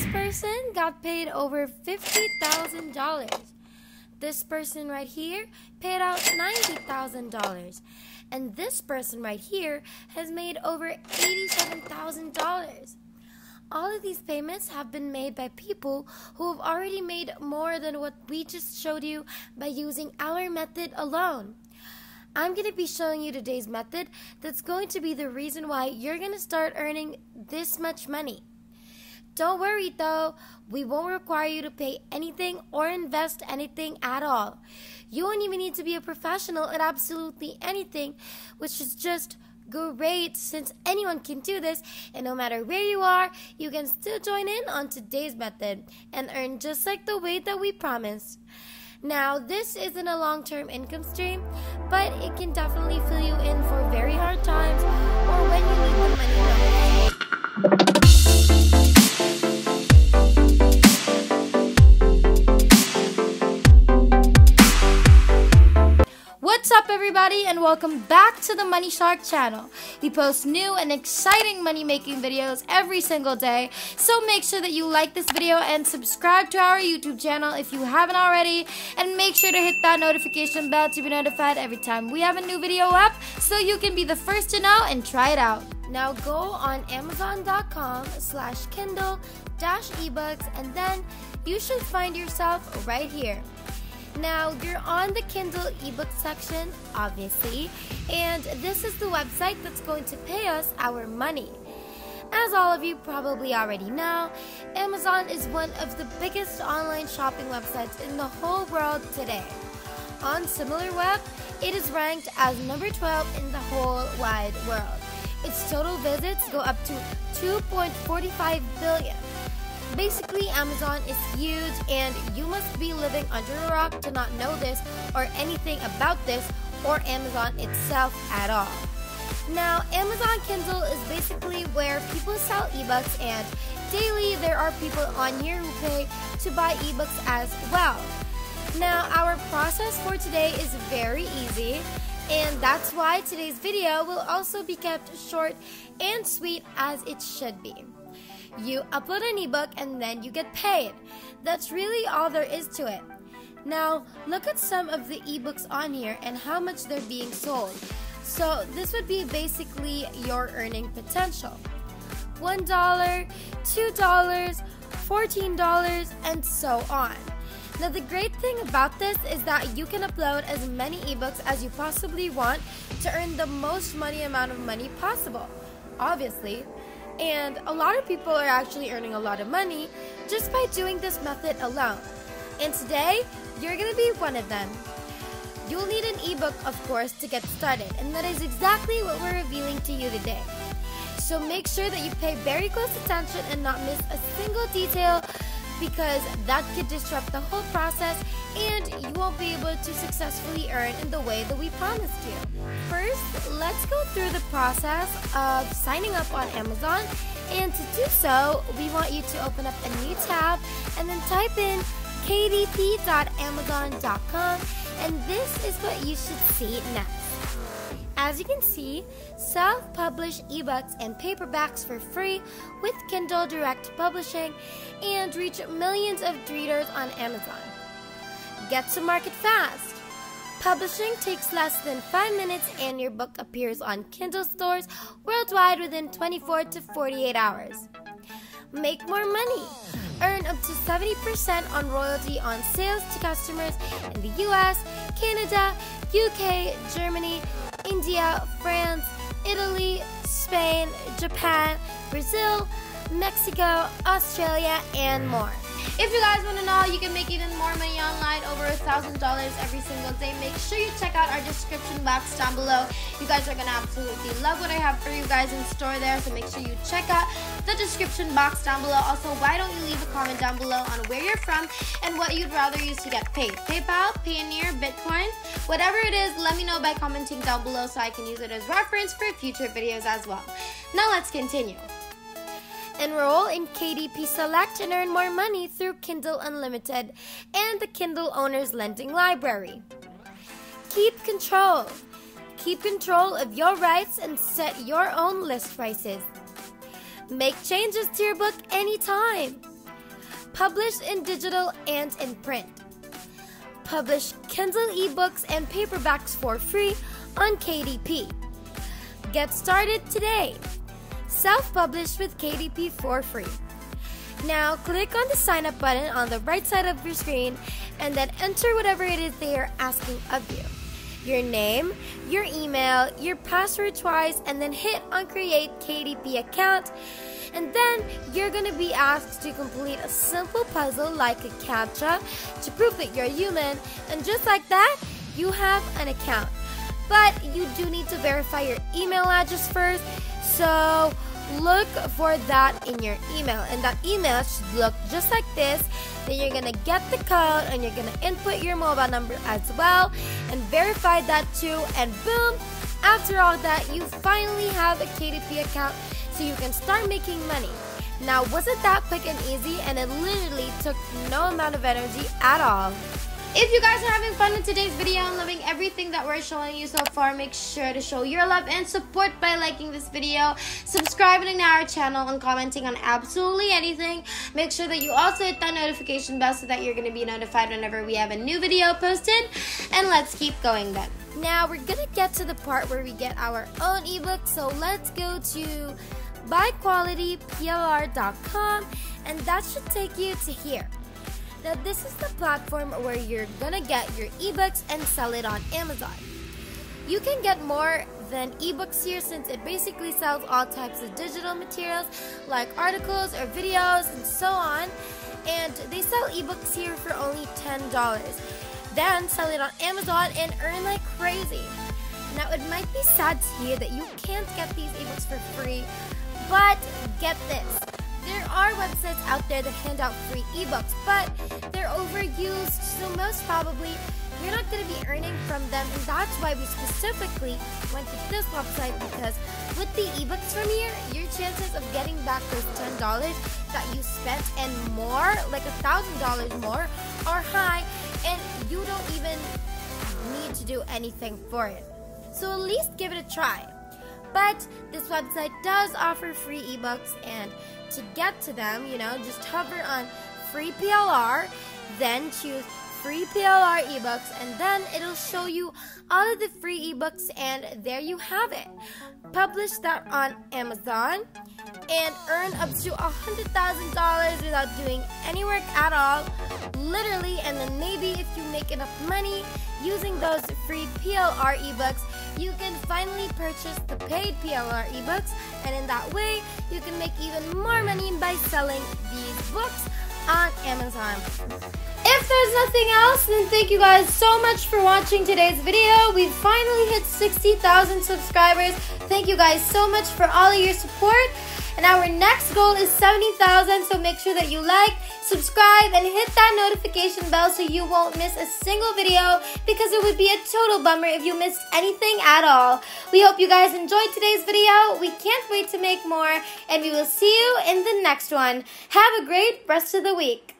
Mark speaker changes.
Speaker 1: This person got paid over $50,000. This person right here paid out $90,000. And this person right here has made over $87,000. All of these payments have been made by people who have already made more than what we just showed you by using our method alone. I'm going to be showing you today's method that's going to be the reason why you're going to start earning this much money. Don't worry though, we won't require you to pay anything or invest anything at all. You won't even need to be a professional at absolutely anything, which is just great since anyone can do this, and no matter where you are, you can still join in on today's method and earn just like the way that we promised. Now, this isn't a long-term income stream, but it can definitely fill you in for very hard times or when you need the money most. What's up everybody, and welcome back to the Money Shark channel. We post new and exciting money making videos every single day, so make sure that you like this video and subscribe to our YouTube channel if you haven't already, and make sure to hit that notification bell to be notified every time we have a new video up so you can be the first to know and try it out. Now go on amazon.com/kindle-ebooks and then you should find yourself right here. Now, you're on the Kindle ebook section, obviously, and this is the website that's going to pay us our money. As all of you probably already know, Amazon is one of the biggest online shopping websites in the whole world today. On SimilarWeb, it is ranked as number 12 in the whole wide world. Its total visits go up to 2.45 billion. Basically, Amazon is huge, and you must be living under a rock to not know this or anything about this or Amazon itself at all. Now, Amazon Kindle is basically where people sell ebooks, and daily there are people on here who pay to buy ebooks as well. Now, our process for today is very easy, and that's why today's video will also be kept short and sweet as it should be. You upload an ebook and then you get paid. That's really all there is to it. Now, look at some of the ebooks on here and how much they're being sold. So this would be basically your earning potential. $1, $2, $14, and so on. Now, the great thing about this is that you can upload as many ebooks as you possibly want to earn the most amount of money possible, obviously. And a lot of people are actually earning a lot of money just by doing this method alone. And today, you're going to be one of them. You'll need an ebook, of course, to get started, and that is exactly what we're revealing to you today. So make sure that you pay very close attention and not miss a single detail, because that could disrupt the whole process and you won't be able to successfully earn in the way that we promised you. First, let's go through the process of signing up on Amazon, and to do so, we want you to open up a new tab and then type in kdp.amazon.com, and this is what you should see next. As you can see, self-publish ebooks and paperbacks for free with Kindle Direct Publishing and reach millions of readers on Amazon. Get to market fast. Publishing takes less than 5 minutes and your book appears on Kindle stores worldwide within 24 to 48 hours. Make more money. Earn up to 70% on royalty on sales to customers in the US, Canada, UK, Germany, India, France, Italy, Spain, Japan, Brazil, Mexico, Australia, and more. If you guys want to know how you can make even more money online, over $1,000 every single day, make sure you check out our description box down below. You guys are going to absolutely love what I have for you guys in store there, so make sure you check out the description box down below. Also, why don't you leave a comment down below on where you're from and what you'd rather use to get paid? PayPal, Payoneer, Bitcoin, whatever it is, let me know by commenting down below so I can use it as reference for future videos as well. Now let's continue. Enroll in KDP Select and earn more money through Kindle Unlimited and the Kindle Owner's Lending Library. Keep control. Keep control of your rights and set your own list prices. Make changes to your book anytime. published in digital and in print. Publish Kindle ebooks and paperbacks for free on KDP. Get started today. Self-publish with KDP for free. Now click on the sign up button on the right side of your screen and then enter whatever it is they are asking of you. Your name, your email, your password twice, and then hit on create KDP account. And then you're gonna be asked to complete a simple puzzle like a CAPTCHA to prove that you're human, and just like that, you have an account. But you do need to verify your email address first, so look for that in your email, and that email should look just like this. Then you're gonna get the code and you're gonna input your mobile number as well and verify that too, and boom, after all that, you finally have a KDP account so you can start making money. Now, wasn't that quick and easy? And it literally took no amount of energy at all. If you guys are having fun in today's video and loving everything that we're showing you so far, make sure to show your love and support by liking this video, subscribing to our channel, and commenting on absolutely anything. Make sure that you also hit that notification bell so that you're going to be notified whenever we have a new video posted. And let's keep going then. Now we're going to get to the part where we get our own ebook, so let's go to buyqualityplr.com, and that should take you to here. Now this is the platform where you're gonna get your ebooks and sell it on Amazon. You can get more than ebooks here since it basically sells all types of digital materials like articles or videos and so on. And they sell ebooks here for only $10. Then sell it on Amazon and earn like crazy. Now it might be sad to hear that you can't get these ebooks for free, but get this. There are websites out there that hand out free ebooks, but they're overused, so most probably you're not going to be earning from them, and that's why we specifically went to this website, because with the ebooks from here, your chances of getting back those $10 that you spent and more, like $1,000 more, are high, and you don't even need to do anything for it. So at least give it a try. But this website does offer free ebooks, and to get to them, just hover on free PLR, then choose free PLR ebooks, and then it'll show you all of the free ebooks, and there you have it. Publish that on Amazon and earn up to $100,000 without doing any work at all, literally. And then maybe if you make enough money using those free PLR ebooks, you can finally purchase the paid PLR ebooks, and in that way you can make even more money by selling these books on Amazon. If there's nothing else, then thank you guys so much for watching today's video. We've finally hit 60,000 subscribers. Thank you guys so much for all of your support. And our next goal is 70,000, so make sure that you like, subscribe, and hit that notification bell so you won't miss a single video, because it would be a total bummer if you missed anything at all. We hope you guys enjoyed today's video. We can't wait to make more, and we will see you in the next one. Have a great rest of the week.